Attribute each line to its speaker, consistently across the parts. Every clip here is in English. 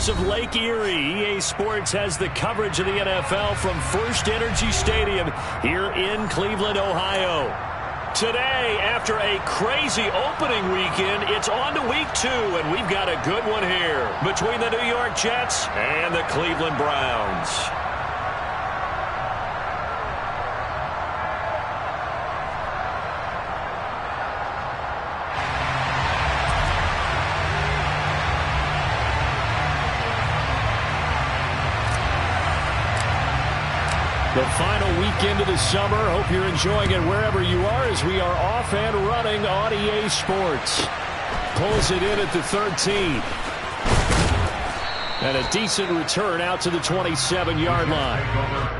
Speaker 1: shores of Lake Erie, EA Sports has the coverage of the NFL from First Energy Stadium here in Cleveland, Ohio. Today, after a crazy opening weekend, it's on to week 2, and we've got a good one here between the New York Jets and the Cleveland Browns. The final weekend of the summer. Hope you're enjoying it wherever you are as we are off and running on EA Sports. Pulls it in at the 13. And a decent return out to the 27-yard line.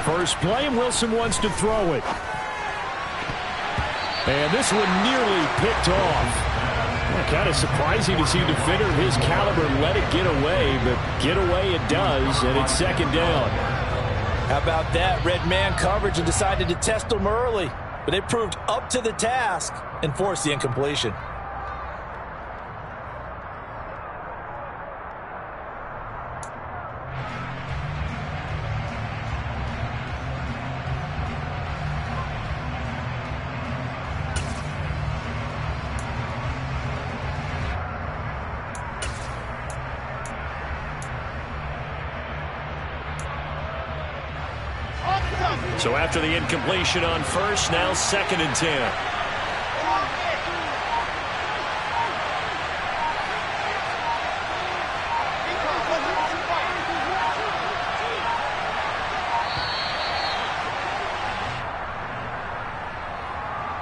Speaker 1: First play, and Wilson wants to throw it. And this one nearly picked off. Kind of surprising to see a defender of his caliber let it get away, but get away it does, and it's second down.
Speaker 2: How about that? Red man coverage and decided to test them early, but it proved up to the task and forced the incompletion.
Speaker 1: So after the incompletion on first, now 2nd and 10.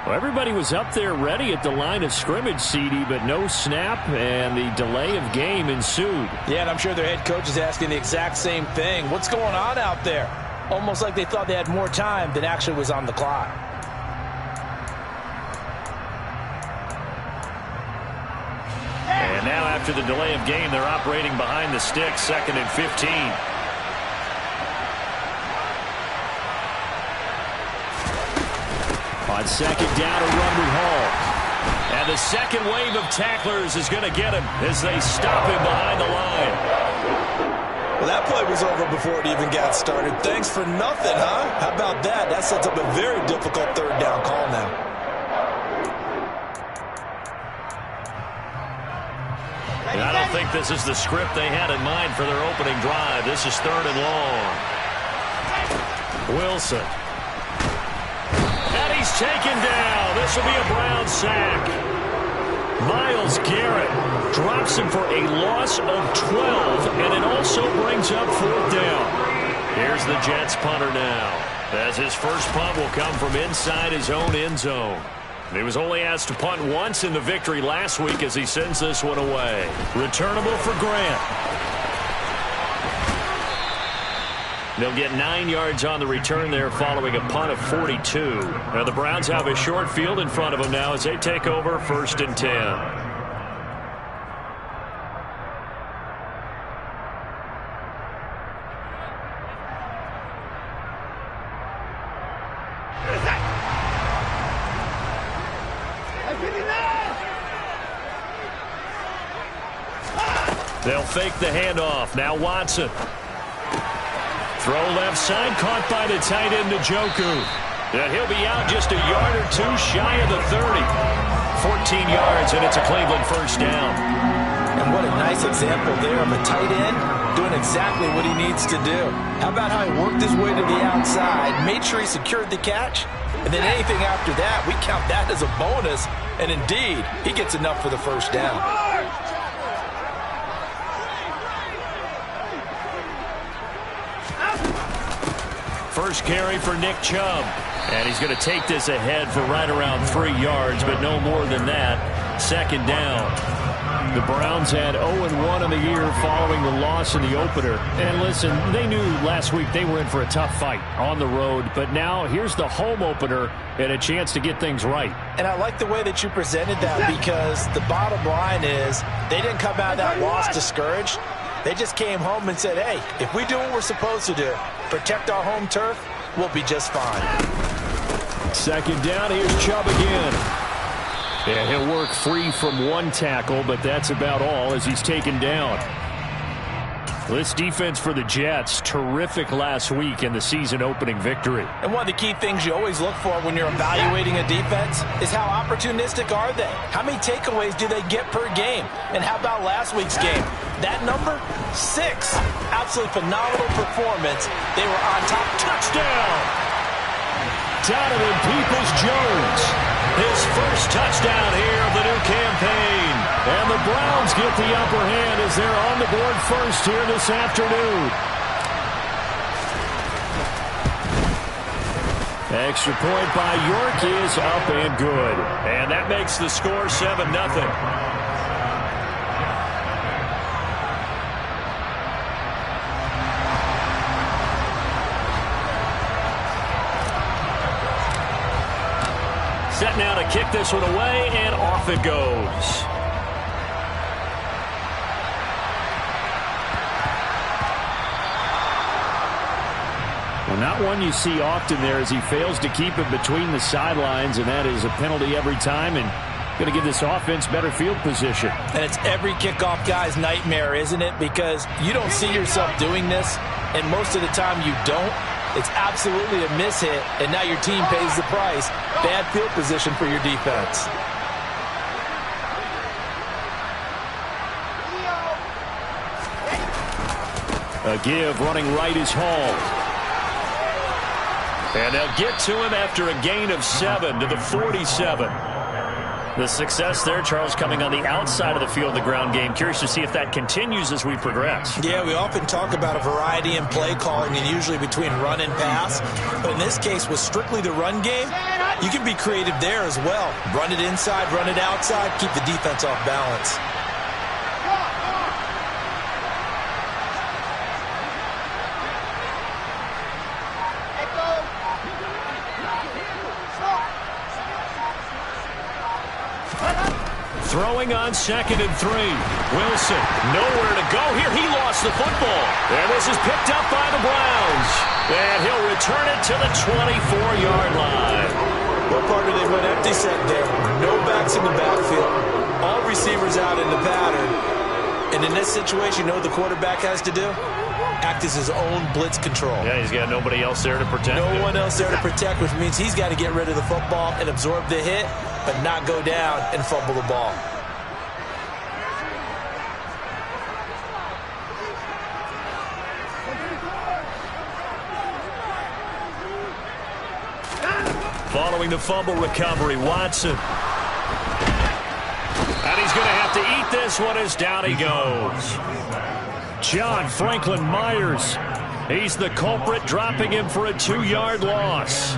Speaker 1: Well, everybody was up there ready at the line of scrimmage, CD, but no snap, and the delay of game ensued.
Speaker 2: Yeah, and I'm sure their head coach is asking the exact same thing. What's going on out there? Almost like they thought they had more time than actually was on the clock.
Speaker 1: And now after the delay of game, they're operating behind the sticks, 2nd and 15. On second down, a run with Hall. And the second wave of tacklers is going to get him as they stop him behind the line.
Speaker 2: Well, that play was over before it even got started. Thanks for nothing, huh? How about that? That sets up a very difficult 3rd down call now.
Speaker 1: And I don't think this is the script they had in mind for their opening drive. This is 3rd and long. Wilson. And he's taken down. This will be a Brown sack. Myles Garrett drops him for a loss of 12, and it also brings up 4th down. Here's the Jets punter now, as his first punt will come from inside his own end zone. He was only asked to punt once in the victory last week as he sends this one away. Returnable for Grant. They'll get 9 yards on the return there following a punt of 42. Now the Browns have a short field in front of them now as they take over 1st and 10. They'll fake the handoff. Now Watson. Throw left side, caught by the tight end, Njoku. And he'll be out just a yard or two shy of the 30. 14 yards, and it's a Cleveland first down.
Speaker 2: And what a nice example there of a tight end doing exactly what he needs to do. How about how he worked his way to the outside, made sure he secured the catch, and then anything after that, we count that as a bonus. And indeed, he gets enough for the first down.
Speaker 1: First carry for Nick Chubb. And he's going to take this ahead for right around 3 yards, but no more than that. Second down. The Browns had 0-1 in the year following the loss in the opener. And listen, they knew last week they were in for a tough fight on the road. But now here's the home opener and a chance to get things right.
Speaker 2: And I like the way that you presented that, because the bottom line is they didn't come out of that loss discouraged. They just came home and said, hey, if we do what we're supposed to do, protect our home turf, we'll be just fine.
Speaker 1: Second down, here's Chubb again. Yeah, he'll work free from one tackle, but that's about all as he's taken down. This defense for the Jets, terrific last week in the season-opening victory.
Speaker 2: And one of the key things you always look for when you're evaluating a defense is how opportunistic are they? How many takeaways do they get per game? And how about last week's game? That number? 6. Absolutely phenomenal performance. They were on top.
Speaker 1: Touchdown! Donovan Peoples-Jones. His first touchdown here of the new campaign. And the Browns get the upper hand as they're on the board first here this afternoon. Extra point by York is up and good. And that makes the score 7-0. Set now to kick this one away, and off it goes. Well, not one you see often there as he fails to keep it between the sidelines, and that is a penalty every time, and going to give this offense better field position.
Speaker 2: And it's every kickoff guy's nightmare, isn't it? Because you don't see yourself doing this, and most of the time you don't. It's absolutely a mishit, and now your team pays the price. Bad field position for your defense.
Speaker 1: A give running right is Hall. And they'll get to him after a gain of 7 to the 47. The success there, Charles, coming on the outside of the field, the ground game. Curious to see if that continues as we progress.
Speaker 2: Yeah, we often talk about a variety in play calling, and usually between run and pass. But in this case, with strictly the run game, you can be creative there as well. Run it inside, run it outside, keep the defense off balance.
Speaker 1: Throwing on 2nd and 3. Wilson, nowhere to go here. He lost the football. And this is picked up by the Browns. And he'll return it to the 24-yard line.
Speaker 2: What part do they went empty set there? No backs in the backfield. All receivers out in the pattern. And in this situation, you know what the quarterback has to do? Act as his own blitz control.
Speaker 1: Yeah, he's got nobody else there to protect him.
Speaker 2: No one else there to protect, which means he's got to get rid of the football and absorb the hit, but not go down and fumble the ball.
Speaker 1: Following the fumble recovery, Watson. And he's going to have to eat this one as down he goes. John Franklin Myers. He's the culprit, dropping him for a 2-yard loss.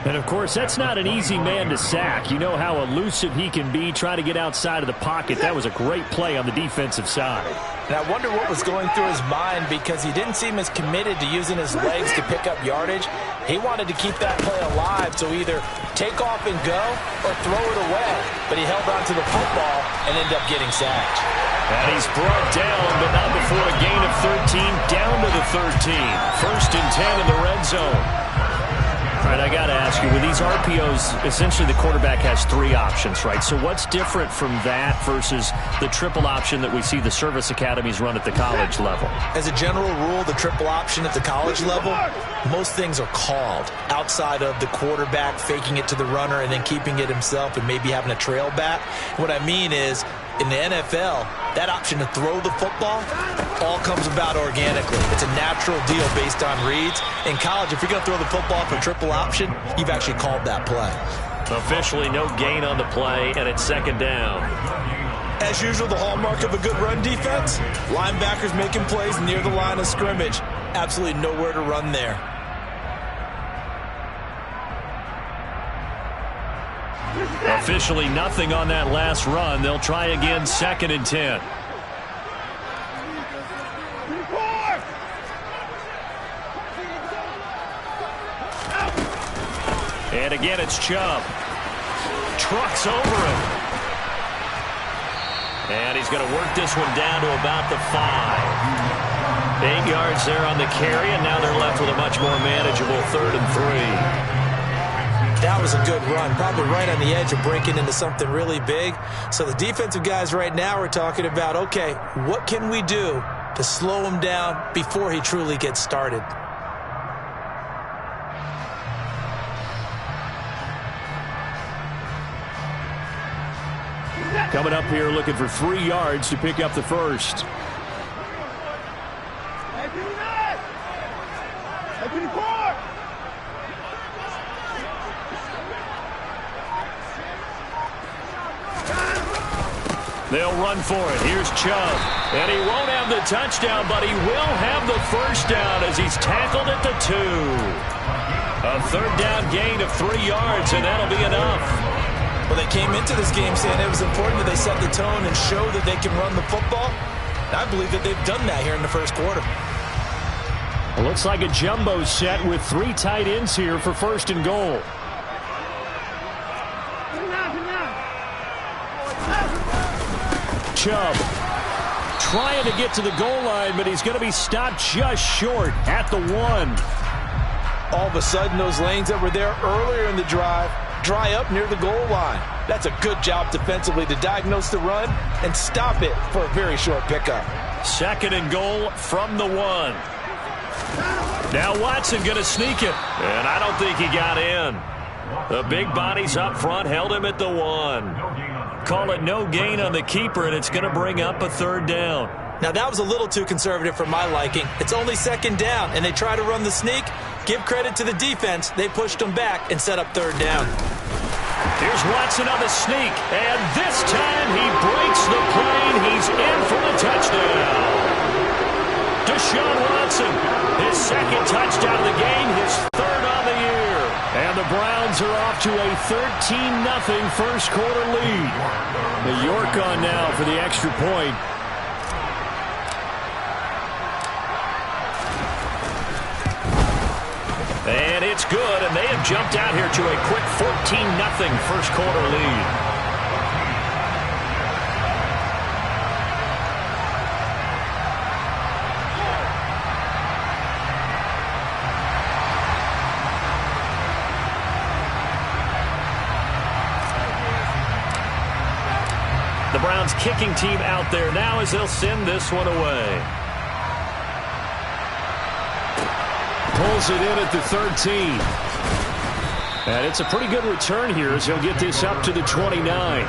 Speaker 1: And, of course, that's not an easy man to sack. You know how elusive he can be, trying to get outside of the pocket. That was a great play on the defensive side.
Speaker 2: And I wonder what was going through his mind, because he didn't seem as committed to using his legs to pick up yardage. He wanted to keep that play alive, so either take off and go or throw it away. But he held on to the football and ended up getting sacked.
Speaker 1: And he's brought down, but not before a gain of 13, down to the 13. 1st and 10 in the red zone. All right, I got to ask you, with these RPOs, essentially the quarterback has 3 options, right? So what's different from that versus the triple option that we see the service academies run at the college level?
Speaker 2: As a general rule, the triple option at the college level, most things are called outside of the quarterback faking it to the runner and then keeping it himself and maybe having a trail back. What I mean is, in the NFL, that option to throw the football all comes about organically. It's a natural deal based on reads. In college, if you're going to throw the football for triple option, you've actually called that play.
Speaker 1: Officially no gain on the play, and it's 2nd down.
Speaker 2: As usual, the hallmark of a good run defense, linebackers making plays near the line of scrimmage. Absolutely nowhere to run there.
Speaker 1: Officially nothing on that last run. They'll try again, 2nd and 10. And again, it's Chubb. Trucks over him. And he's going to work this one down to about the 5. 8 yards there on the carry, and now they're left with a much more manageable 3rd and 3.
Speaker 2: That was a good run, probably right on the edge of breaking into something really big. So the defensive guys right now are talking about, okay, what can we do to slow him down before he truly gets started?
Speaker 1: Coming up here looking for 3 yards to pick up the first. They'll run for it. Here's Chubb. And he won't have the touchdown, but he will have the first down as he's tackled at the 2. A 3rd down gain of 3 yards, and that'll be enough.
Speaker 2: Well, they came into this game saying it was important that they set the tone and show that they can run the football. And I believe that they've done that here in the first quarter.
Speaker 1: It looks like a jumbo set with 3 tight ends here for 1st and goal. Chubb trying to get to the goal line, but he's going to be stopped just short at the 1.
Speaker 2: All of a sudden, those lanes that were there earlier in the drive dry up near the goal line. That's a good job defensively to diagnose the run and stop it for a very short pickup.
Speaker 1: 2nd and goal from the 1. Now Watson going to sneak it, and I don't think he got in. The big bodies up front held him at the 1. Call it no gain on the keeper, and it's going to bring up a 3rd down.
Speaker 2: Now, that was a little too conservative for my liking. It's only 2nd down, and they try to run the sneak. Give credit to the defense. They pushed them back and set up 3rd down.
Speaker 1: Here's Watson on the sneak, and this time he breaks the plane. He's in for the touchdown. Deshaun Watson, his 2nd touchdown of the game, his 3rd on the year. And the Browns are off to a 13-0 first quarter lead. The York on now for the extra point. And it's good, and they have jumped out here to a quick 14-0 first quarter lead. The Browns kicking team out there now as they'll send this one away. Pulls it in at the 13. And it's a pretty good return here as he'll get this up to the 29.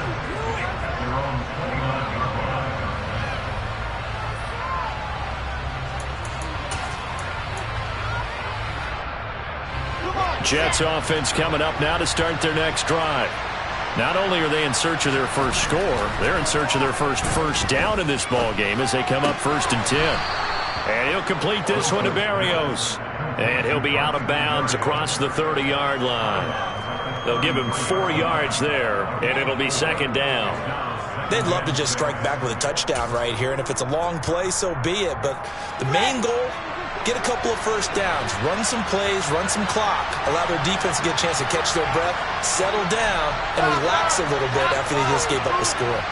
Speaker 1: Jets offense coming up now to start their next drive. Not only are they in search of their first score, they're in search of their first down in this ball game as they come up 1st and 10. And he'll complete this one to Berrios. And he'll be out of bounds across the 30-yard line. They'll give him 4 yards there, and it'll be 2nd down.
Speaker 2: They'd love to just strike back with a touchdown right here, and if it's a long play, so be it. But the main goal, get a couple of first downs, run some plays, run some clock, allow their defense to get a chance to catch their breath, settle down, and relax a little bit after they just gave up the score.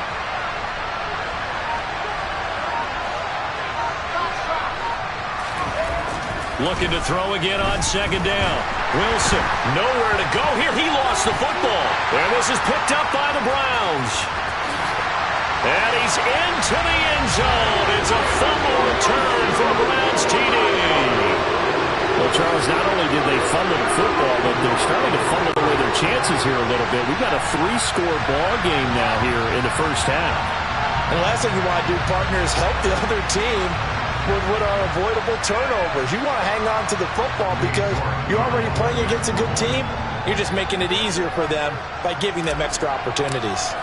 Speaker 1: Looking to throw again on 2nd down. Wilson, nowhere to go here. He lost the football. And this is picked up by the Browns. And he's into the end zone. It's a fumble return for Browns TD. Well, Charles, not only did they fumble the football, but they're starting to fumble away their chances here a little bit. We've got a 3-score ball game now here in the first half.
Speaker 2: And the last thing you want to do, partner, is help the other team with what are avoidable turnovers. You want to hang on to the football because you're already playing against a good team. You're just making it easier for them by giving them extra opportunities.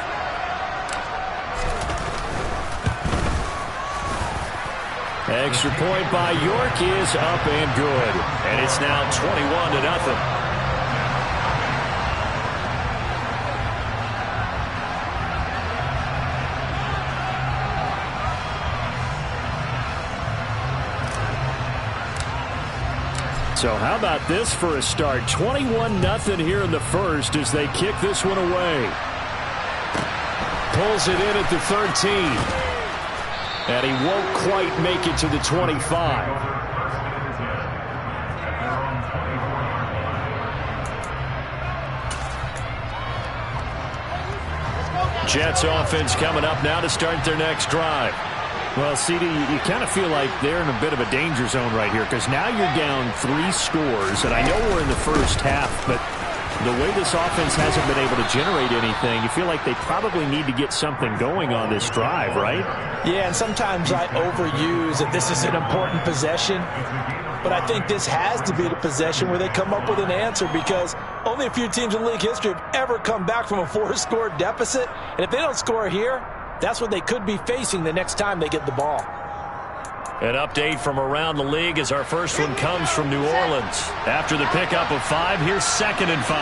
Speaker 1: Extra point by York is up and good. And it's now 21-0. So how about this for a start? 21-0 here in the first as they kick this one away. Pulls it in at the 13. And he won't quite make it to the 25. Jets offense coming up now to start their next drive. Well, CD, you kind of feel like they're in a bit of a danger zone right here because now you're down 3 scores, and I know we're in the first half, but the way this offense hasn't been able to generate anything, you feel like they probably need to get something going on this drive, right?
Speaker 2: Yeah, and sometimes I overuse that this is an important possession, but I think this has to be the possession where they come up with an answer because only a few teams in league history have ever come back from a 4-score deficit, and if they don't score here, that's what they could be facing the next time they get the ball.
Speaker 1: An update from around the league as our first one comes from New Orleans. After the pickup of 5, here's 2nd and 5.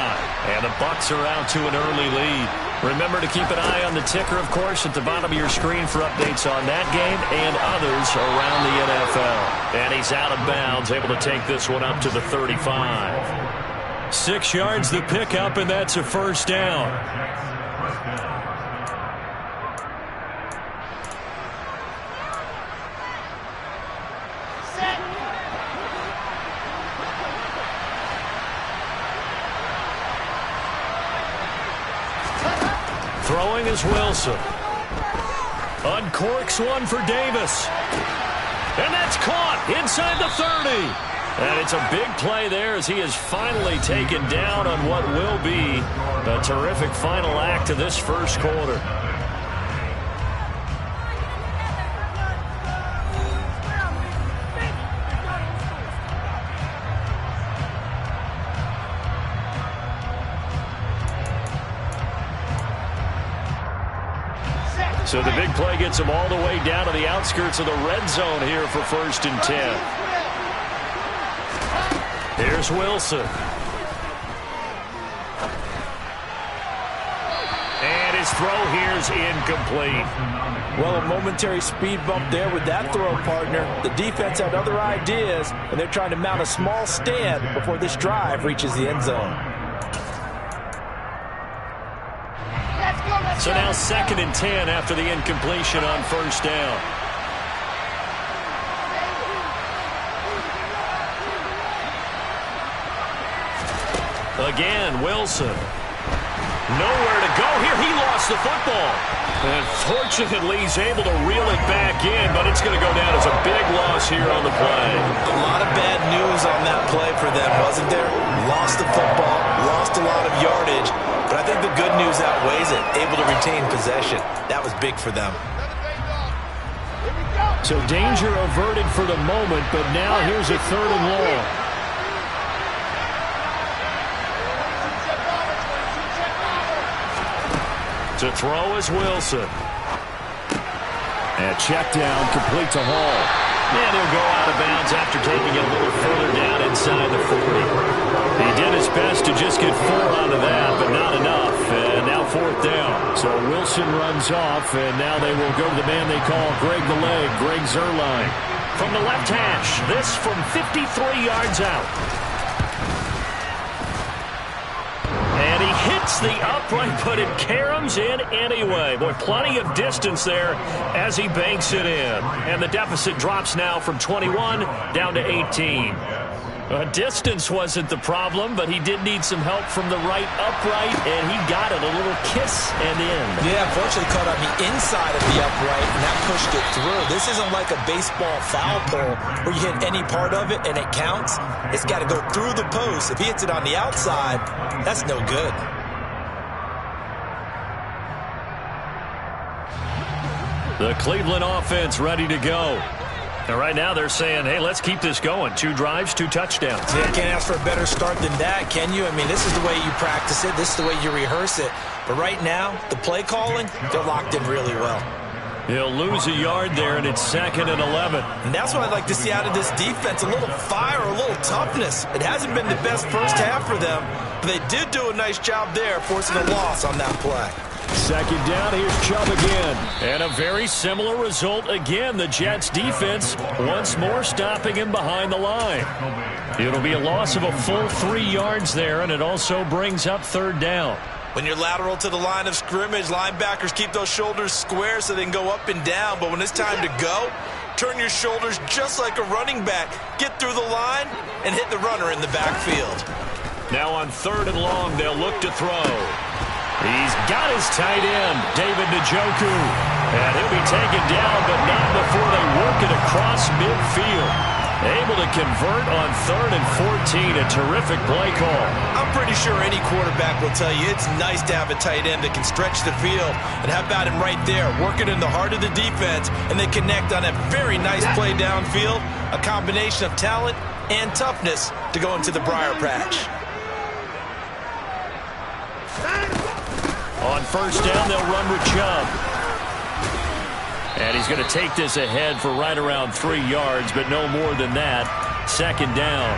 Speaker 1: And the Bucs are out to an early lead. Remember to keep an eye on the ticker, of course, at the bottom of your screen for updates on that game and others around the NFL. And he's out of bounds, able to take this one up to the 35. 6 yards the pickup, and that's a first down. Throwing is Wilson. Uncorks one for Davis. And that's caught inside the 30. And it's a big play there as he is finally taken down on what will be a terrific final act of this first quarter. So the big play gets him all the way down to the outskirts of the red zone here for 1st and 10. Here's Wilson. And his throw here's incomplete.
Speaker 2: Well, a momentary speed bump there with that throw, partner. The defense had other ideas, and they're trying to mount a small stand before this drive reaches the end zone.
Speaker 1: So now 2nd and 10 after the incompletion on 1st down. Again, Wilson. Nowhere to go here. He lost the football. And fortunately, he's able to reel it back in, but it's going to go down as a big loss here on the play.
Speaker 2: A lot of bad news on that play for them, wasn't there? Lost the football, lost a lot of yardage. But I think the good news outweighs it. Able to retain possession. That was big for them.
Speaker 1: So danger averted for the moment, but now here's a 3rd and long. To throw is Wilson. And check down, complete to Hall. And he'll go out of bounds after taking it a little further down inside the 40. He did his best to just get 4 out of that, but not enough. And now 4th down. So Wilson runs off, and now they will go to the man they call Greg the Leg, Greg Zuerlein. From the left hash, this from 53 yards out. And he hits the upright, but it caroms in anyway. Boy, plenty of distance there as he banks it in. And the deficit drops now from 21 down to 18. Distance wasn't the problem, but he did need some help from the right upright, and he got it. A little kiss and in.
Speaker 2: Yeah, unfortunately caught on the inside of the upright, and that pushed it through. This isn't like a baseball foul pole where you hit any part of it and it counts. It's got to go through the post. If he hits it on the outside, that's no good.
Speaker 1: The Cleveland offense ready to go. And right now they're saying, hey, let's keep this going. 2 drives, 2 touchdowns.
Speaker 2: Yeah, can't ask for a better start than that, can you? I mean, this is the way you practice it. This is the way you rehearse it. But right now, the play calling, they're locked in really well.
Speaker 1: He'll lose a yard there, and it's 2nd and 11.
Speaker 2: And that's what I'd like to see out of this defense, a little fire, a little toughness. It hasn't been the best first half for them, but they did do a nice job there forcing a loss on that play.
Speaker 1: Second down, here's Chubb again. And a very similar result again. The Jets defense once more stopping him behind the line. It'll be a loss of a full 3 yards there, and it also brings up third down.
Speaker 2: When you're lateral to the line of scrimmage, linebackers keep those shoulders square so they can go up and down. But when it's time to go, turn your shoulders just like a running back. Get through the line and hit the runner in the backfield.
Speaker 1: Now on third and long, they'll look to throw. He's got his tight end, David Njoku. And he'll be taken down, but not before they work it across midfield. Able to convert on 3rd and 14. A terrific play call.
Speaker 2: I'm pretty sure any quarterback will tell you it's nice to have a tight end that can stretch the field. And how about him right there, working in the heart of the defense, and they connect on a very nice play downfield. A combination of talent and toughness to go into the briar patch.
Speaker 1: On first down, they'll run with Chubb. And he's going to take this ahead for right around 3 yards, but no more than that. Second down.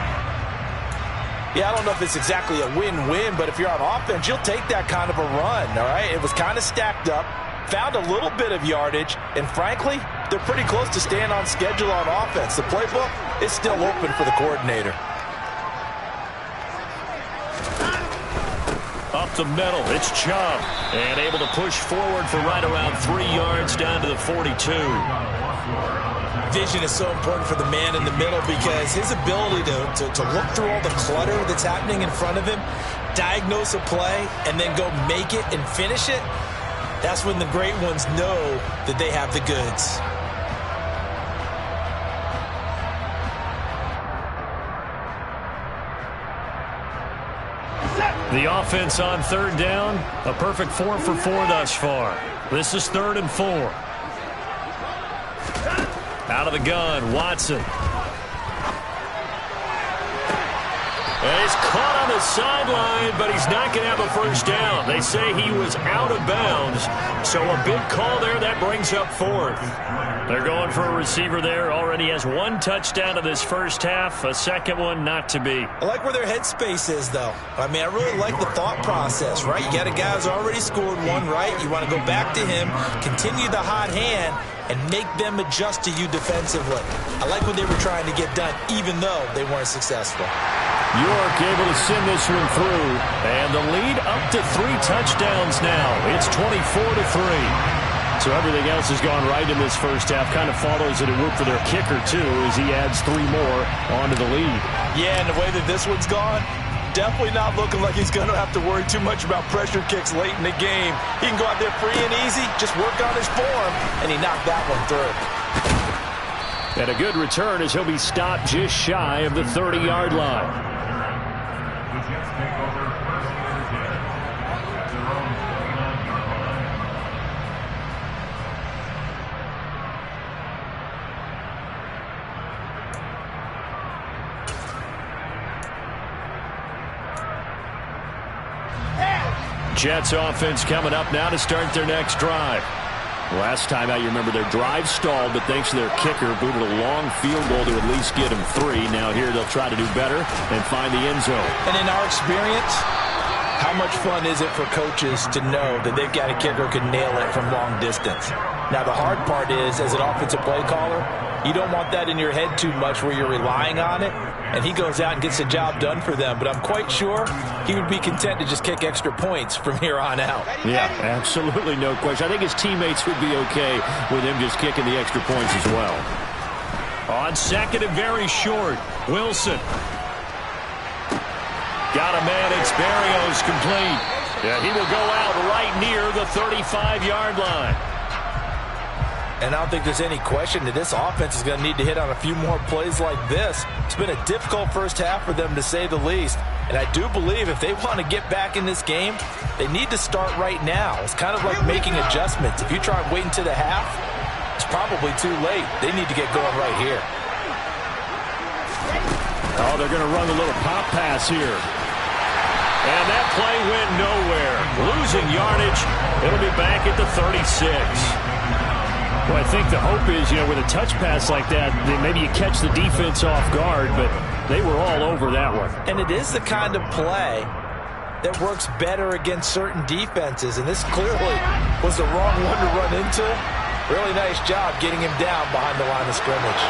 Speaker 2: Yeah, I don't know if it's exactly a win-win, but if you're on offense, you'll take that kind of a run, all right? It was kind of stacked up, found a little bit of yardage, and frankly, they're pretty close to staying on schedule on offense. The playbook is still open for the coordinator.
Speaker 1: Up the middle, it's Chubb. And able to push forward for right around 3 yards down to the 42.
Speaker 2: Vision is so important for the man in the middle because his ability to look through all the clutter that's happening in front of him, diagnose a play, and then go make it and finish it, that's when the great ones know that they have the goods.
Speaker 1: The offense on third down, a perfect 4 for 4 thus far. This is 3rd and 4. Out of the gun, Watson. And he's caught on the sideline, but he's not going to have a first down. They say he was out of bounds, so a big call there. That brings up 4th. They're going for a receiver there. Already has 1 touchdown in this first half. A second one not to be.
Speaker 2: I like where their headspace is, though. I mean, I really like the thought process, right? You got a guy who's already scored 1, right? You want to go back to him, continue the hot hand, and make them adjust to you defensively. I like what they were trying to get done, even though they weren't successful.
Speaker 1: York able to send this one through. And the lead up to 3 touchdowns now. It's 24-3. So everything else has gone right in this first half. Kind of follows that it worked for their kicker, too, as he adds 3 more onto the lead.
Speaker 2: Yeah, and the way that this one's gone, definitely not looking like he's going to have to worry too much about pressure kicks late in the game. He can go out there free and easy, just work on his form, and he knocked that one through.
Speaker 1: And a good return as he'll be stopped just shy of the 30-yard line. Jets offense coming up now to start their next drive. Last time out, you remember their drive stalled, but thanks to their kicker, booted a long field goal to at least get them 3. Now here they'll try to do better and find the end zone.
Speaker 2: And in our experience, how much fun is it for coaches to know that they've got a kicker who can nail it from long distance? Now the hard part is, as an offensive play caller, you don't want that in your head too much where you're relying on it, and he goes out and gets the job done for them. But I'm quite sure he would be content to just kick extra points from here on out.
Speaker 1: Yeah, absolutely no question. I think his teammates would be okay with him just kicking the extra points as well. On second and very short, Wilson. Got a man, it's Berrios, complete. Yeah, he will go out right near the 35-yard line.
Speaker 2: And I don't think there's any question that this offense is going to need to hit on a few more plays like this. It's been a difficult first half for them, to say the least. And I do believe if they want to get back in this game, they need to start right now. It's kind of like making adjustments. If you try waiting to the half, it's probably too late. They need to get going right here.
Speaker 1: Oh, they're going to run a little pop pass here. And that play went nowhere. Losing yardage. It'll be back at the 36. Well, I think the hope is, with a touch pass like that, maybe you catch the defense off guard, but they were all over that one.
Speaker 2: And it is the kind of play that works better against certain defenses, and this clearly was the wrong one to run into. Really nice job getting him down behind the line of scrimmage.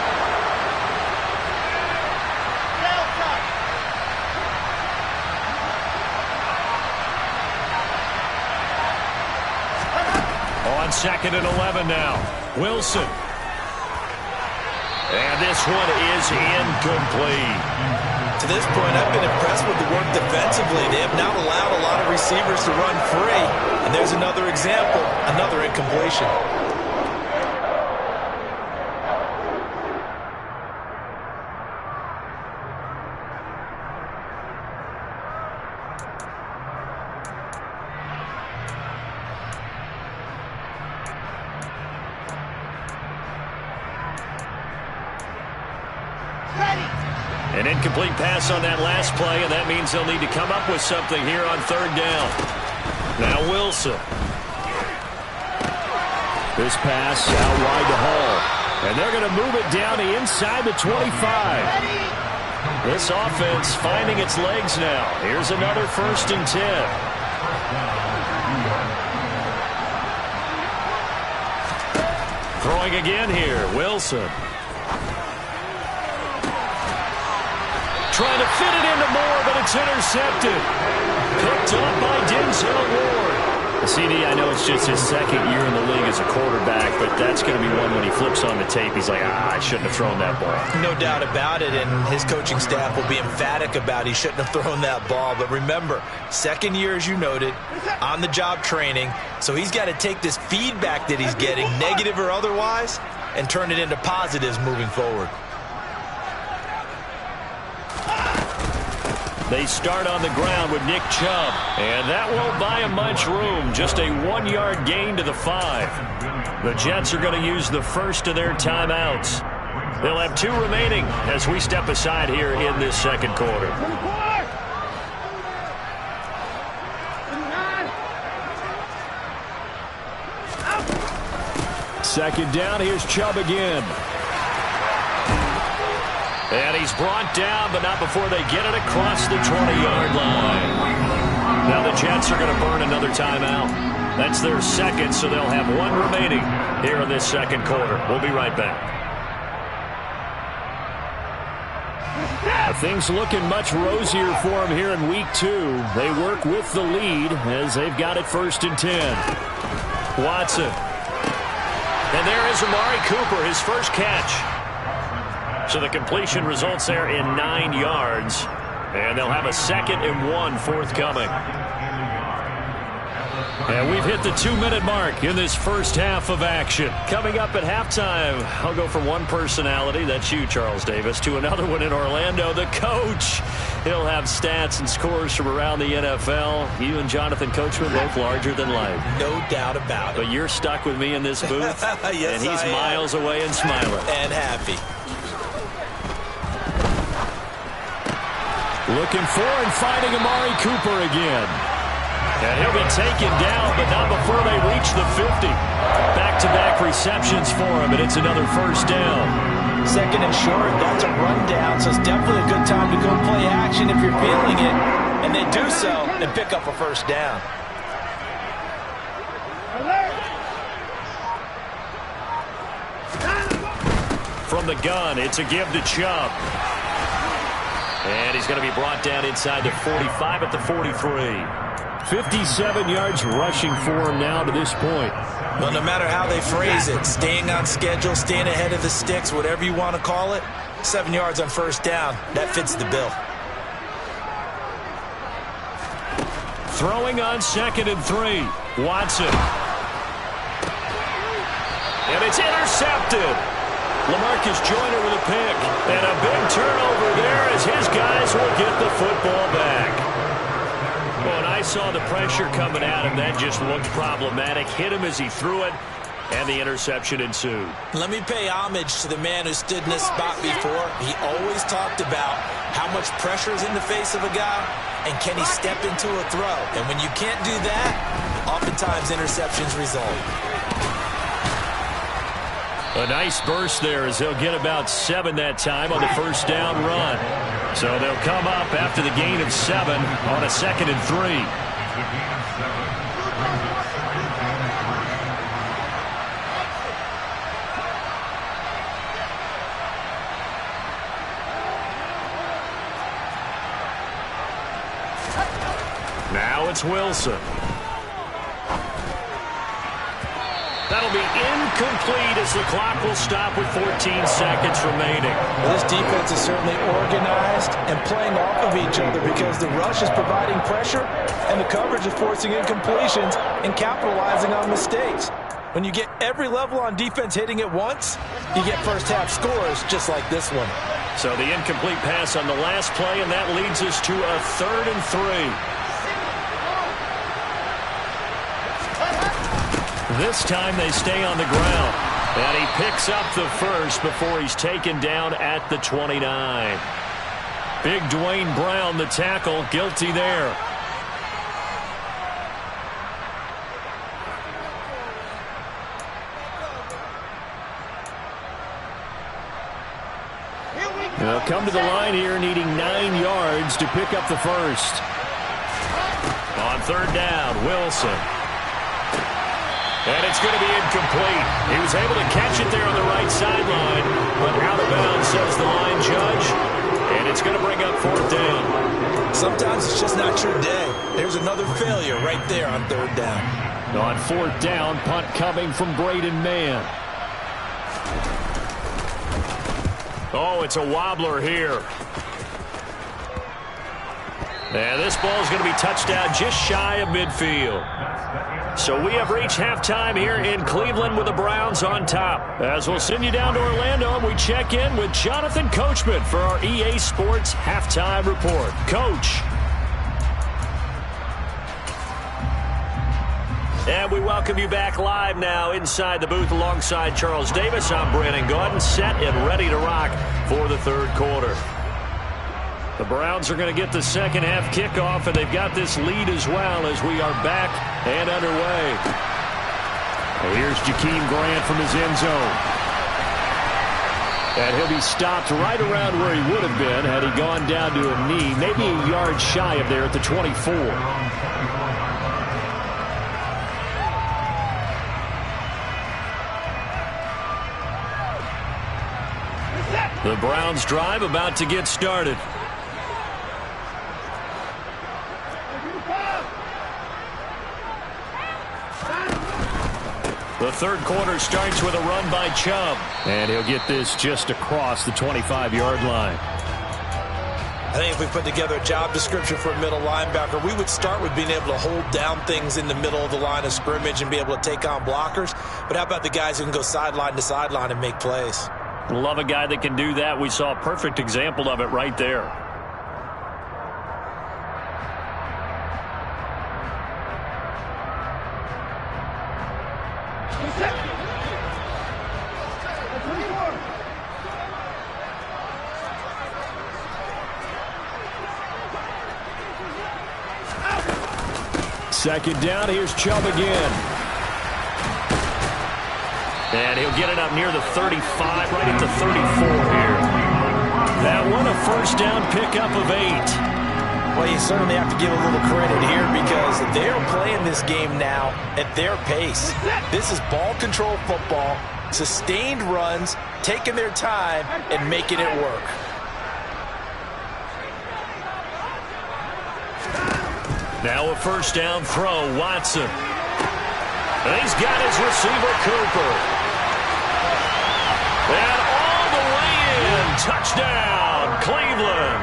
Speaker 1: On 2nd and 11 now. Wilson. And this one is incomplete.
Speaker 2: To this point, I've been impressed with the work defensively. They have not allowed a lot of receivers to run free. And there's another example, another incompletion.
Speaker 1: An incomplete pass on that last play, and that means they'll need to come up with something here on 3rd down. Now Wilson. This pass out wide to Hall. And they're going to move it down to inside the 25. This offense finding its legs now. Here's another 1st and 10. Throwing again here, Wilson. Trying to fit it into Moore, but it's intercepted. Picked up by Denzel Ward. CD, I know it's just his 2nd year in the league as a quarterback, but that's going to be one when he flips on the tape. He's like, I shouldn't have thrown that ball.
Speaker 2: No doubt about it, and his coaching staff will be emphatic about he shouldn't have thrown that ball. But remember, 2nd year, as you noted, on-the-job training, so he's got to take this feedback that he's getting, negative or otherwise, and turn it into positives moving forward.
Speaker 1: They start on the ground with Nick Chubb, and that won't buy him much room. Just a 1-yard gain to the 5. The Jets are going to use the first of their timeouts. They'll have 2 remaining as we step aside here in this 2nd quarter. Second down, here's Chubb again. And he's brought down, but not before they get it across the 20-yard line. Now the Jets are going to burn another timeout. That's their 2nd, so they'll have 1 remaining here in this 2nd quarter. We'll be right back. Things looking much rosier for them here in week 2. They work with the lead as they've got it 1st and 10. Watson. And there is Amari Cooper, his first catch. So the completion results there in 9 yards. And they'll have a 2nd and 1 forthcoming. And we've hit the 2-minute mark in this first half of action. Coming up at halftime, I'll go from one personality, that's you, Charles Davis, to another one in Orlando, the coach. He'll have stats and scores from around the NFL. You and Jonathan Coachman both larger than life.
Speaker 2: No doubt about it.
Speaker 1: But you're stuck with me in this booth.
Speaker 2: Yes,
Speaker 1: and he's miles away and smiling.
Speaker 2: And happy.
Speaker 1: Looking for and finding Amari Cooper again. And he'll be taken down, but not before they reach the 50. Back-to-back receptions for him, and it's another 1st down.
Speaker 2: 2nd and short, that's a rundown, so it's definitely a good time to go play action if you're feeling it. And they do so and pick up a 1st down.
Speaker 1: From the gun, it's a give to Chubb. And he's going to be brought down inside the 45 at the 43. 57 yards rushing for him now to this point.
Speaker 2: Well, no matter how they phrase it, staying on schedule, staying ahead of the sticks, whatever you want to call it, 7 yards on 1st down, that fits the bill.
Speaker 1: Throwing on 2nd and 3. Watson. And it's intercepted. LaMarcus Joyner with a pick. And a big turnover there as his guys will get the football back. Well, and I saw the pressure coming at him. That just looked problematic. Hit him as he threw it, and the interception ensued.
Speaker 2: Let me pay homage to the man who stood in this spot before. He always talked about how much pressure is in the face of a guy, and can he step into a throw. And when you can't do that, oftentimes interceptions result. A
Speaker 1: nice burst there as they'll get about 7 that time on the 1st down run. So they'll come up after the gain of 7 on a 2nd and 3. Now it's Wilson. That'll be incomplete as the clock will stop with 14 seconds remaining.
Speaker 2: Well, this defense is certainly organized and playing off of each other because the rush is providing pressure and the coverage is forcing incompletions and capitalizing on mistakes. When you get every level on defense hitting at once, you get first-half scores just like this one.
Speaker 1: So the incomplete pass on the last play, and that leads us to a 3rd and 3. This time they stay on the ground. And he picks up the first before he's taken down at the 29. Big Dwayne Brown, the tackle, guilty there. They'll come to the line here needing 9 yards to pick up the first. On 3rd down, Wilson. And it's going to be incomplete. He was able to catch it there on the right sideline, but out of bounds, says the line judge, and it's going to bring up 4th down.
Speaker 2: Sometimes it's just not your day. There's another failure right there on 3rd down.
Speaker 1: On 4th down, punt coming from Braden Mann. Oh, it's a wobbler here. And this ball is going to be touched down just shy of midfield. So we have reached halftime here in Cleveland with the Browns on top. As we'll send you down to Orlando, and we check in with Jonathan Coachman for our EA Sports Halftime Report. Coach. And we welcome you back live now inside the booth alongside Charles Davis. I'm Brandon Gaudin, set and ready to rock for the 3rd quarter. The Browns are going to get the 2nd half kickoff, and they've got this lead as well as we are back and underway. Well, here's Jakeem Grant from his end zone. And he'll be stopped right around where he would have been had he gone down to a knee, maybe a yard shy of there at the 24. The Browns drive about to get started. The 3rd quarter starts with a run by Chubb. And he'll get this just across the 25-yard line.
Speaker 2: I think if we put together a job description for a middle linebacker, we would start with being able to hold down things in the middle of the line of scrimmage and be able to take on blockers. But how about the guys who can go sideline to sideline and make plays?
Speaker 1: Love a guy that can do that. We saw a perfect example of it right there. Second down, here's Chubb again. And he'll get it up near the 35, right at the 34 here. That one, a 1st down pickup of 8.
Speaker 2: Well, you certainly have to give a little credit here because they're playing this game now at their pace. This is ball control football, sustained runs, taking their time, and making it work.
Speaker 1: Now a 1st down throw, Watson. And he's got his receiver, Cooper. And all the way in, touchdown, Cleveland.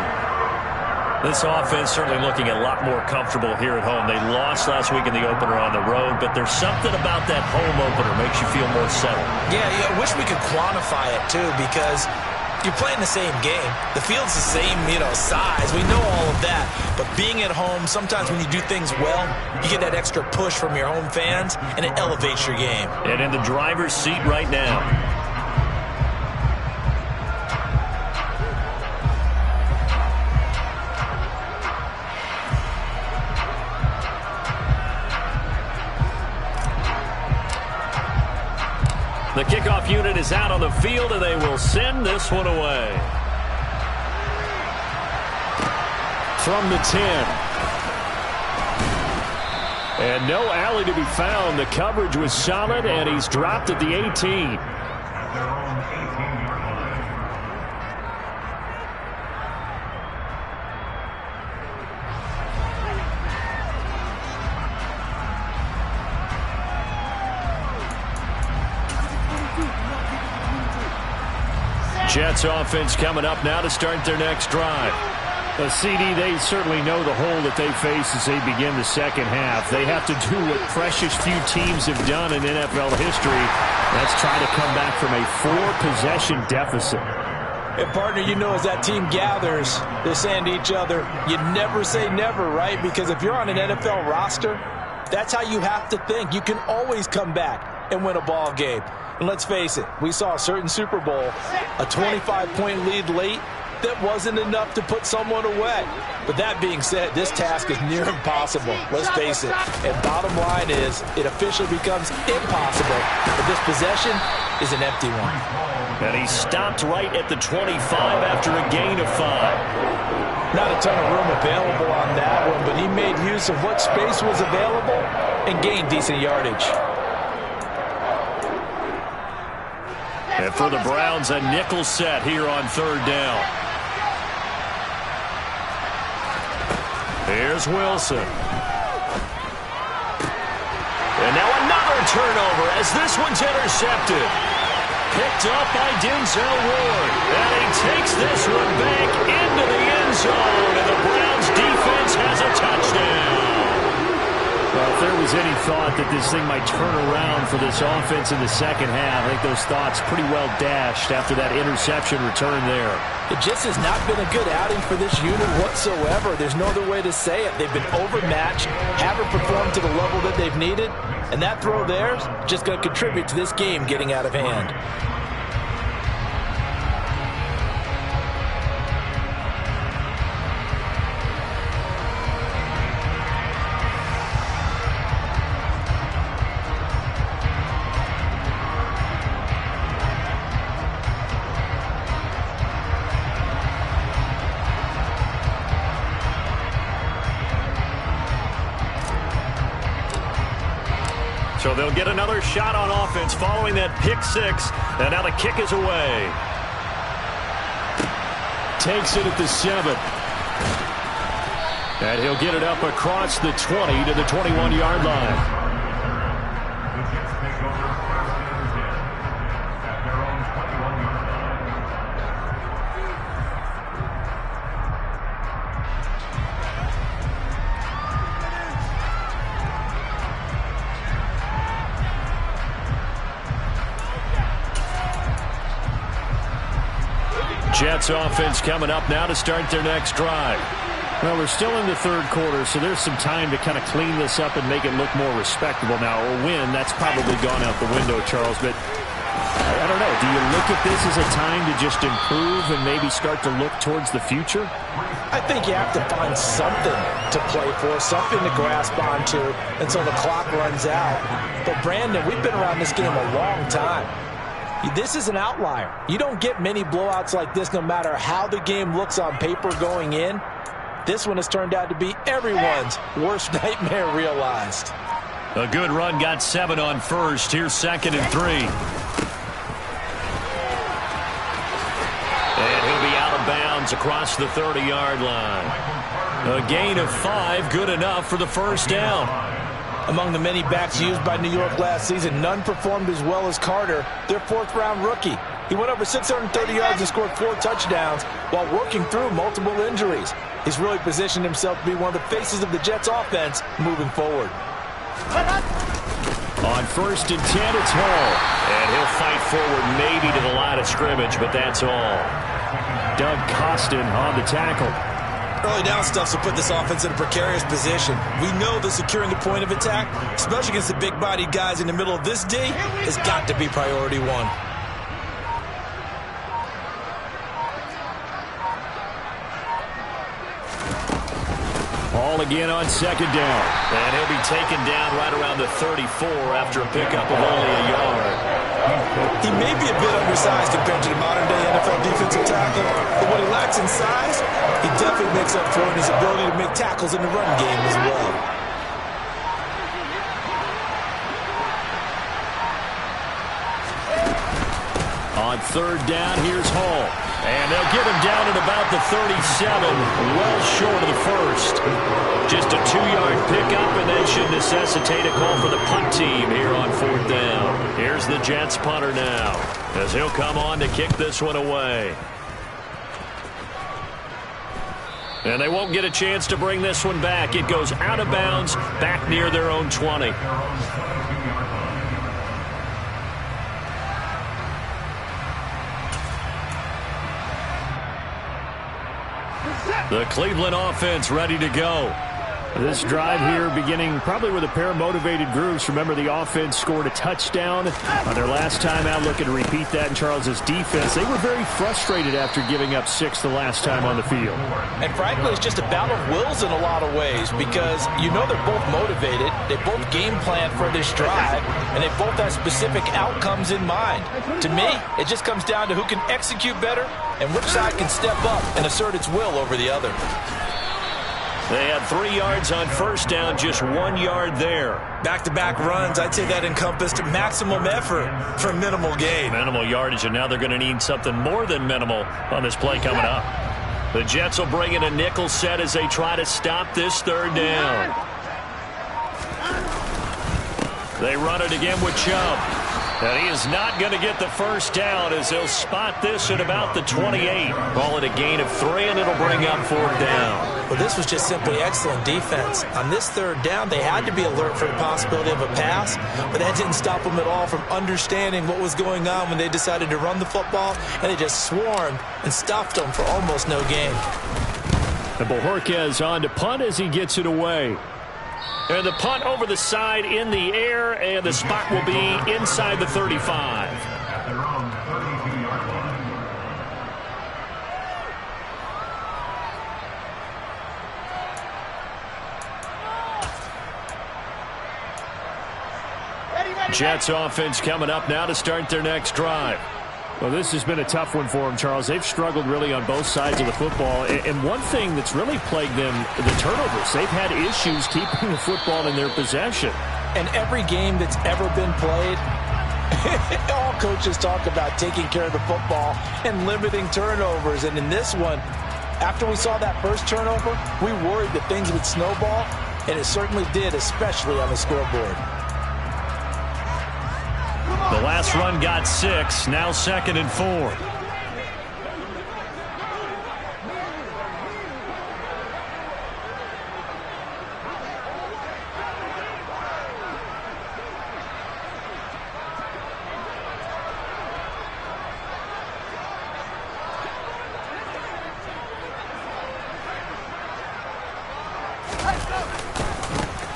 Speaker 1: This offense certainly looking a lot more comfortable here at home. They lost last week in the opener on the road, but there's something about that home opener makes you feel more settled.
Speaker 2: Yeah, I wish we could quantify it, too, because you're playing the same game. The field's the same, size. We know all of that. But being at home, sometimes when you do things well, you get that extra push from your home fans, and it elevates your game.
Speaker 1: And in the driver's seat right now. The kickoff unit is out on the field, and they will send this one away. from the 10. And no alley to be found. The coverage was solid, and he's dropped at the 18. Jets offense coming up now to start their next drive. CD, they certainly know the hole that they face as they begin the second half. They have to do what precious few teams have done in NFL history. That's try to come back from a 4-possession deficit.
Speaker 2: And partner, you know, as that team gathers, they're saying to each other, you never say never, right? Because if you're on an NFL roster, that's how you have to think. You can always come back and win a ball game. And let's face it, we saw a certain Super Bowl, a 25-point lead late, that wasn't enough to put someone away. But that being said, this task is near impossible. Let's face it. And bottom line is, it officially becomes impossible. But this possession is an empty one.
Speaker 1: And he stopped right at the 25 after a gain of 5.
Speaker 2: Not a ton of room available on that one, but he made use of what space was available and gained decent yardage.
Speaker 1: And for the Browns, a nickel set here on 3rd down. Here's Wilson. And now another turnover as this one's intercepted. Picked up by Denzel Ward. And he takes this one back into the end zone. And the Browns defense has a touchdown. Well, if there was any thought that this thing might turn around for this offense in the second half, I think those thoughts pretty well dashed after that interception return there.
Speaker 2: It just has not been a good outing for this unit whatsoever. There's no other way to say it. They've been overmatched, haven't performed to the level that they've needed, and that throw there is just going to contribute to this game getting out of hand.
Speaker 1: So they'll get another shot on offense following that pick 6. And now the kick is away. Takes it at the 7. And he'll get it up across the 20 to the 21-yard line. Jets offense coming up now to start their next drive. Well, we're still in the 3rd quarter, so there's some time to kind of clean this up and make it look more respectable now. A win, that's probably gone out the window, Charles, but I don't know. Do you look at this as a time to just improve and maybe start to look towards the future?
Speaker 2: I think you have to find something to play for, something to grasp onto until the clock runs out. But, Brandon, we've been around this game a long time. This is an outlier. You don't get many blowouts like this no matter how the game looks on paper going in. This one has turned out to be everyone's worst nightmare realized.
Speaker 1: A good run got 7 on first. Here's 2nd and 3. And he'll be out of bounds across the 30-yard line. A gain of 5, good enough for the first down.
Speaker 2: Among the many backs used by New York last season, none performed as well as Carter, their 4th-round rookie. He went over 630 yards and scored 4 touchdowns while working through multiple injuries. He's really positioned himself to be one of the faces of the Jets offense moving forward.
Speaker 1: On 1st and 10, it's Hall. And he'll fight forward maybe to the line of scrimmage, but that's all. Doug Costin on the tackle.
Speaker 2: Early down stuff will put this offense in a precarious position. We know that securing the point of attack, especially against the big-bodied guys in the middle of this D, has got to be priority 1.
Speaker 1: Ball again on 2nd down. And he'll be taken down right around the 34 after a pickup of only a yard.
Speaker 2: He may be a bit undersized compared to the modern-day NFL defensive tackle, but what he lacks in size, He definitely makes up for it in his ability to make tackles in the run game as well.
Speaker 1: On third down, here's Hall. And they'll get him down at about the 37, well short of the first. Just a 2-yard pickup, and that should necessitate a call for the punt team here on fourth down. Here's the Jets punter now, as he'll come on to kick this one away. And they won't get a chance to bring this one back. It goes out of bounds, back near their own 20. The Cleveland offense ready to go.
Speaker 3: This drive here beginning probably with a pair of motivated groups. Remember, the offense scored a touchdown on their last time out. Looking to repeat that in Charles's defense. They were very frustrated after giving up 6 the last time on the field.
Speaker 2: And frankly, it's just a battle of wills in a lot of ways, because you know they're both motivated. They both game plan for this drive, and they both have specific outcomes in mind. To me, it just comes down to who can execute better and which side can step up and assert its will over the other.
Speaker 1: They had 3 yards on first down, just 1 yard there.
Speaker 2: Back-to-back runs, I'd say that encompassed maximum effort for minimal gain.
Speaker 1: Minimal yardage, and now they're going to need something more than minimal on this play coming up. The Jets will bring in a nickel set as they try to stop this third down. They run it again with Chubb. And he is not going to get the first down as they'll spot this at about the 28. Call it a gain of 3, and it'll bring up fourth down.
Speaker 2: Well, this was just simply excellent defense. On this third down, they had to be alert for the possibility of a pass, but that didn't stop them at all from understanding what was going on when they decided to run the football, and they just swarmed and stuffed them for almost no gain.
Speaker 3: And Bojorquez on to punt as he gets it away.
Speaker 1: And the punt over the side in the air, and the spot will be inside the 35. Jets offense coming up now to start their next drive.
Speaker 3: Well, this has been a tough one for them, Charles. They've struggled really on both sides of the football. And one thing that's really plagued them, the turnovers. They've had issues keeping the football in their possession.
Speaker 2: And every game that's ever been played, all coaches talk about taking care of the football and limiting turnovers. And in this one, after we saw that first turnover, we worried that things would snowball, and it certainly did, especially on the scoreboard.
Speaker 1: The last run got 6, now 2nd and 4.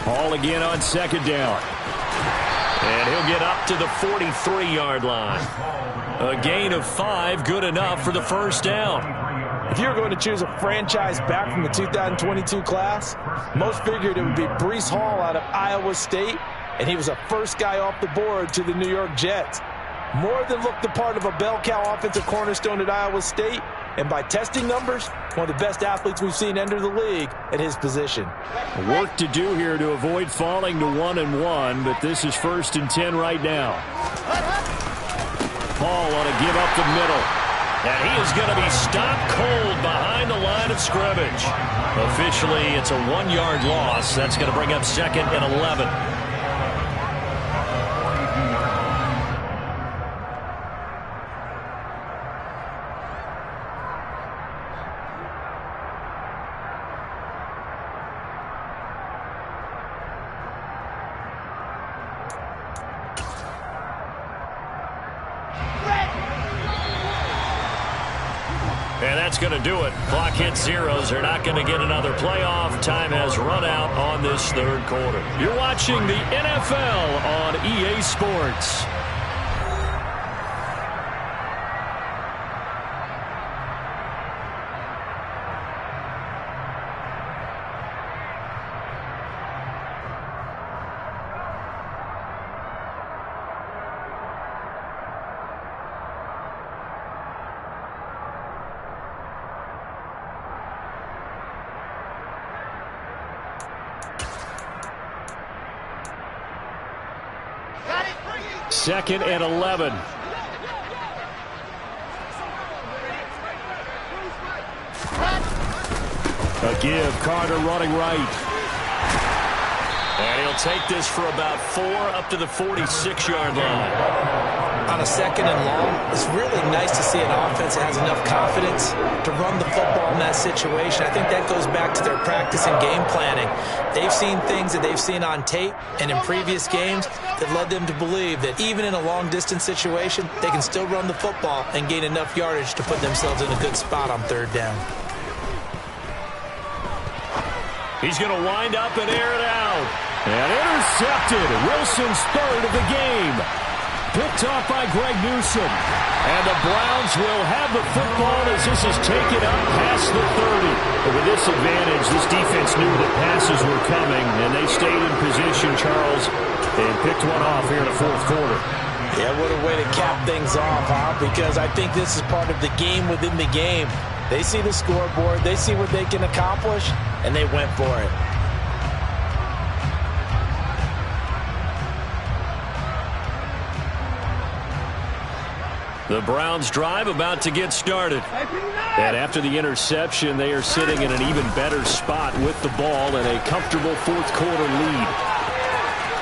Speaker 1: Hall again on 2nd down. And he'll get up to the 43-yard line. A gain of 5, good enough for the first down.
Speaker 2: If you were going to choose a franchise back from the 2022 class, most figured it would be Breece Hall out of Iowa State, and he was the first guy off the board to the New York Jets. More than looked the part of a bell cow offensive cornerstone at Iowa State, and by testing numbers, one of the best athletes we've seen enter the league at his position.
Speaker 3: Work to do here to avoid falling to 1-1, but this is 1st and 10 right now.
Speaker 1: Hall on a give up the middle. And he is going to be stopped cold behind the line of scrimmage. Officially, it's a 1-yard loss. That's going to bring up 2nd and 11. And that's going to do it. Clock hits zeros. They're not going to get another playoff. Time has run out on this third quarter. You're watching the NFL on EA Sports.
Speaker 3: 2nd and 11. A give, Carter running right.
Speaker 1: And he'll take this for about 4 up to the 46-yard line.
Speaker 2: On a 2nd and long, it's really nice to see an offense that has enough confidence to run the football in that situation. I think that goes back to their practice and game planning. They've seen things that they've seen on tape and in previous games that led them to believe that even in a long-distance situation, they can still run the football and gain enough yardage to put themselves in a good spot on 3rd down.
Speaker 1: He's going to wind up and air it out.
Speaker 3: And intercepted. Wilson's 3rd of the game. Picked off by Greg Newsome.
Speaker 1: And the Browns will have the football as this is taken up past the 30.
Speaker 3: But with this advantage, this defense knew that passes were coming, and they stayed in position, Charles, and picked one off here in the 4th quarter.
Speaker 2: Yeah, what a way to cap things off, huh? Because I think this is part of the game within the game. They see the scoreboard, they see what they can accomplish, and they went for it.
Speaker 1: The Browns drive about to get started.
Speaker 3: And after the interception, they are sitting in an even better spot with the ball and a comfortable 4th quarter lead.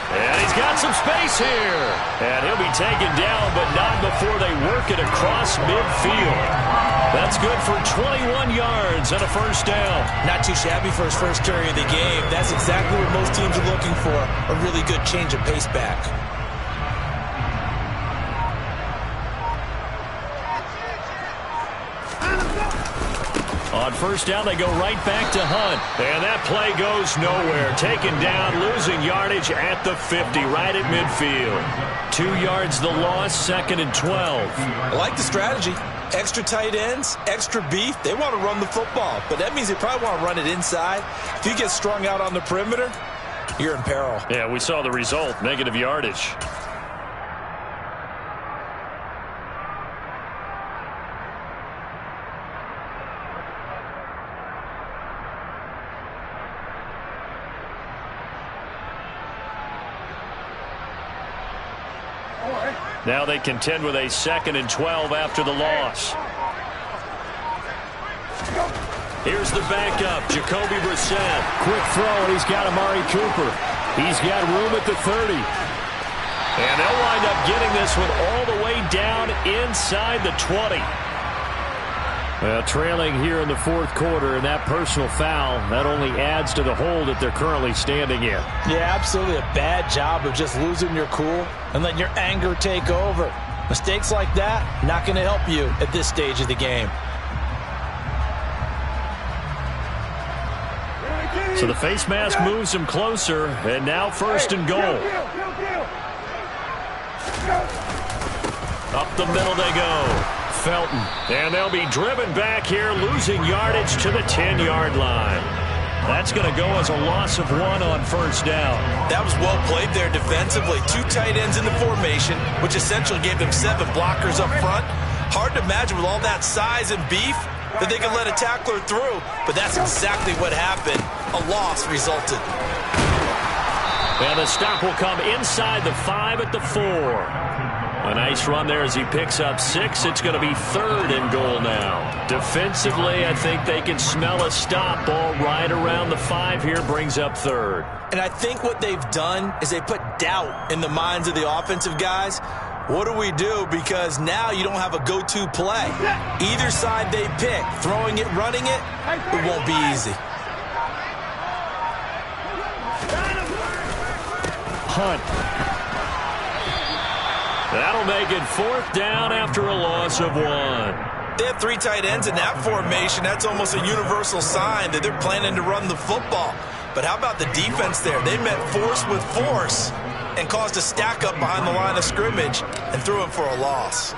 Speaker 1: And he's got some space here. And he'll be taken down, but not before they work it across midfield. That's good for 21 yards and a 1st down.
Speaker 2: Not too shabby for his first carry of the game. That's exactly what most teams are looking for, a really good change of pace back.
Speaker 1: On 1st down, they go right back to Hunt. And that play goes nowhere. Taken down, losing yardage at the 50, right at midfield. 2 yards the loss, 2nd and 12.
Speaker 2: I like the strategy. Extra tight ends, extra beef. They want to run the football, but that means they probably want to run it inside. If you get strung out on the perimeter, you're in peril.
Speaker 1: Yeah, we saw the result, negative yardage. Now they contend with a 2nd and 12 after the loss. Here's the backup, Jacoby Brissett.
Speaker 3: Quick throw, and he's got Amari Cooper. He's got room at the 30.
Speaker 1: And they'll wind up getting this one all the way down inside the 20.
Speaker 3: Well, trailing here in the 4th quarter, and that personal foul, that only adds to the hole that they're currently standing in.
Speaker 2: Yeah, absolutely a bad job of just losing your cool and letting your anger take over. Mistakes like that, not going to help you at this stage of the game.
Speaker 1: So the face mask moves him closer, and now 1st and goal. Up the middle they go. Felton. And they'll be driven back here, losing yardage to the 10-yard line. That's going to go as a loss of 1 on 1st down.
Speaker 2: That was well played there defensively. 2 tight ends in the formation, which essentially gave them 7 blockers up front. Hard to imagine with all that size and beef that they could let a tackler through, but that's exactly what happened. A loss resulted.
Speaker 1: And the stop will come inside the 5 at the 4. A nice run there as he picks up 6. It's going to be 3rd and goal now. Defensively, I think they can smell a stop. Ball right around the 5 here, brings up 3rd.
Speaker 2: And I think what they've done is they put doubt in the minds of the offensive guys. What do we do? Because now you don't have a go-to play. Either side they pick, throwing it, running it, it won't be easy.
Speaker 3: Hunt.
Speaker 1: That'll make it 4th down after a loss of 1.
Speaker 2: They have 3 tight ends in that formation. That's almost a universal sign that they're planning to run the football. But how about the defense there? They met force with force and caused a stack up behind the line of scrimmage and threw him for a loss.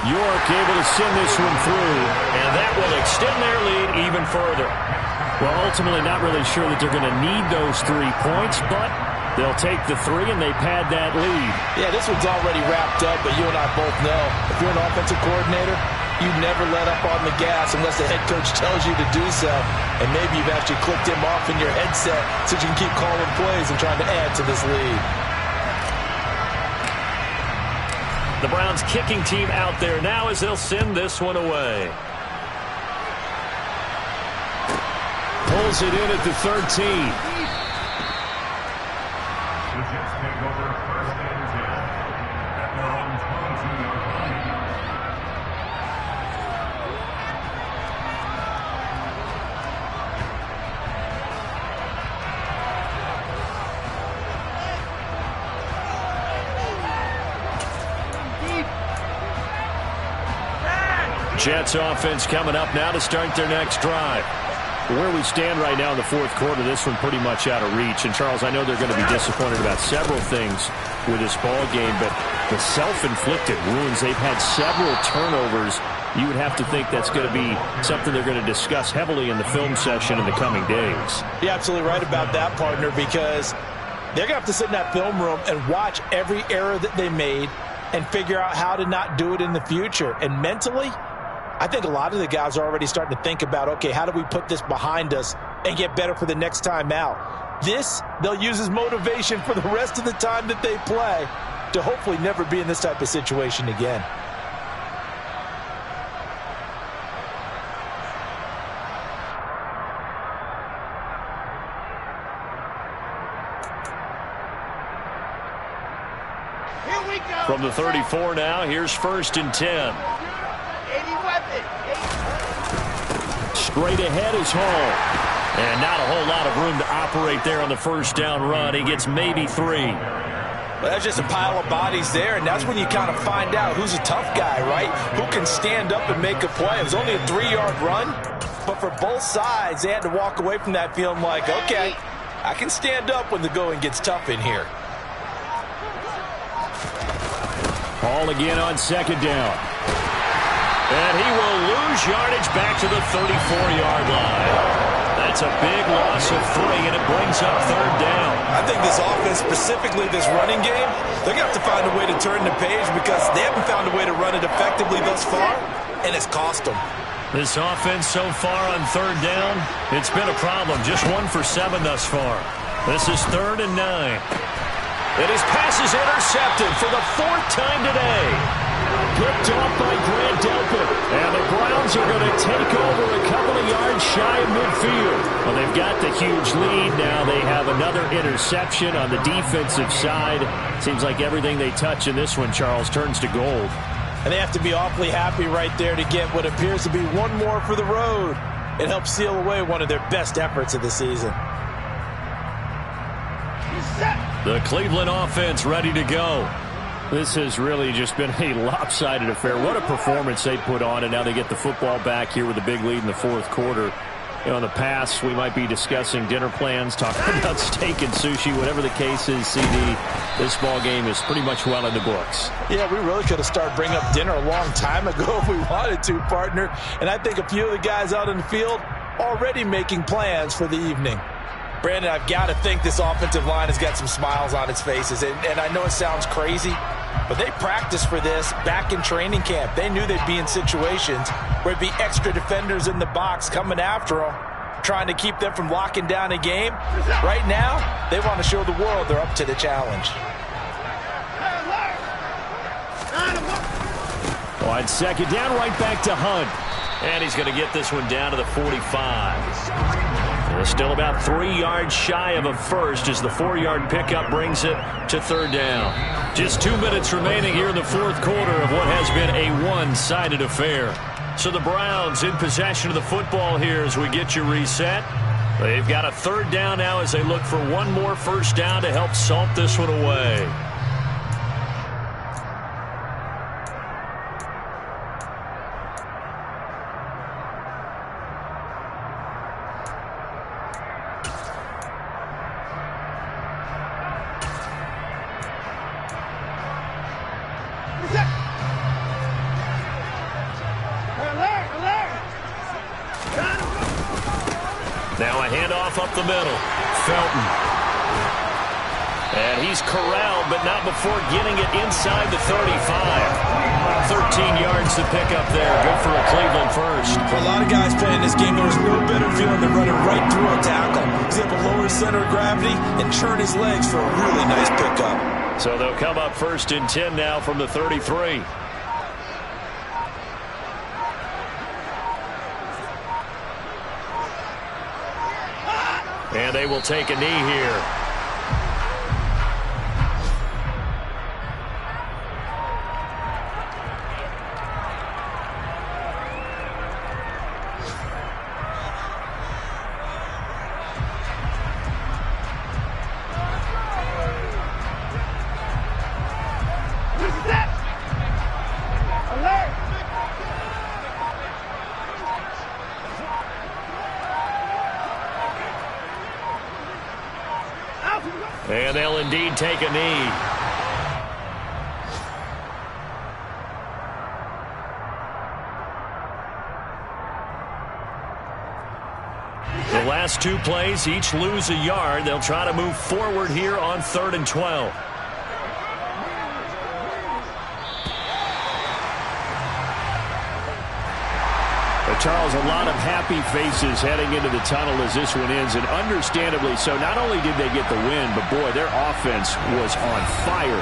Speaker 3: York able to send this one through,
Speaker 1: and that will extend their lead even further.
Speaker 3: Well, ultimately not really sure that they're going to need those 3 points, but they'll take the 3 and they pad that lead.
Speaker 2: Yeah, this one's already wrapped up, but you and I both know if you're an offensive coordinator, you never let up on the gas unless the head coach tells you to do so. And maybe you've actually clicked him off in your headset so you can keep calling plays and trying to add to this lead.
Speaker 1: The Browns kicking team out there now as they'll send this one away.
Speaker 3: Pulls it in at the 13. Jets offense coming up now to start their next drive. Where we stand right now in the fourth quarter, this one pretty much out of reach. And, Charles, I know they're going to be disappointed about several things with this ball game, but the self-inflicted wounds, they've had several turnovers. You would have to think that's going to be something they're going to discuss heavily in the film session in the coming days.
Speaker 2: You're absolutely right about that, partner, because they're going to have to sit in that film room and watch every error that they made and figure out how to not do it in the future. And mentally, I think a lot of the guys are already starting to think about, okay, how do we put this behind us and get better for the next time out? This, they'll use as motivation for the rest of the time that they play to hopefully never be in this type of situation again.
Speaker 1: From the 34 now, here's 1st and 10. Straight ahead is Hall. And not a whole lot of room to operate there on the first down run. He gets maybe 3.
Speaker 2: Well, that's just a pile of bodies there, and that's when you kind of find out who's a tough guy, right? Who can stand up and make a play. It was only a 3-yard run, but for both sides, they had to walk away from that feeling like, okay, I can stand up when the going gets tough in here.
Speaker 1: Hall again on 2nd down. And he will lose yardage back to the 34-yard line. That's a big loss of 3, and it brings up 3rd down.
Speaker 2: I think this offense, specifically this running game, they're going to have to find a way to turn the page because they haven't found a way to run it effectively thus far, and it's cost them.
Speaker 1: This offense so far on 3rd down, it's been a problem. Just 1 for 7 thus far. This is 3rd and 9. And his pass is intercepted for the 4th time today. Picked off by Grant Delpit. And the Browns are going to take over a couple of yards shy of midfield. Well, they've got the huge lead. Now they have another interception on the defensive side. Seems like everything they touch in this one, Charles, turns to gold.
Speaker 2: And they have to be awfully happy right there to get what appears to be one more for the road. It helps seal away one of their best efforts of the season.
Speaker 1: The Cleveland offense ready to go.
Speaker 3: This has really just been a lopsided affair. What a performance they put on, and now they get the football back here with a big lead in the fourth quarter. You know, in the past, we might be discussing dinner plans, talking about steak and sushi, whatever the case is, CD. This ball game is pretty much well in the books.
Speaker 2: Yeah, we really could have started bringing up dinner a long time ago if we wanted to, partner. And I think a few of the guys out in the field already making plans for the evening. Brandon, I've got to think this offensive line has got some smiles on its faces. And I know it sounds crazy, but they practiced for this back in training camp. They knew they'd be in situations where it'd be extra defenders in the box coming after them, trying to keep them from locking down a game. Right now, they want to show the world they're up to the challenge.
Speaker 1: On 2nd down, right back to Hunt. And he's going to get this one down to the 45. Still about 3 yards shy of a first as the 4-yard pickup brings it to 3rd down. Just 2 minutes remaining here in the fourth quarter of what has been a one-sided affair. So the Browns in possession of the football here as we get you reset. They've got a 3rd down now as they look for one more first down to help salt this one away. Now a handoff up the middle. Felton. And he's corralled, but not before getting it inside the 35. 13 yards to pick up there. Good for a Cleveland first.
Speaker 2: For a lot of guys playing this game, there was no better feeling than running right through a tackle. He's able to lower his center of gravity and churn his legs for a really nice pickup.
Speaker 1: So they'll come up 1st and 10 now from the 33. And they will take a knee here. And they'll indeed take a knee. The last 2 plays, each lose a yard. They'll try to move forward here on 3rd and 12.
Speaker 3: Charles, a lot of happy faces heading into the tunnel as this one ends, and understandably so. Not only did they get the win, but boy, their offense was on fire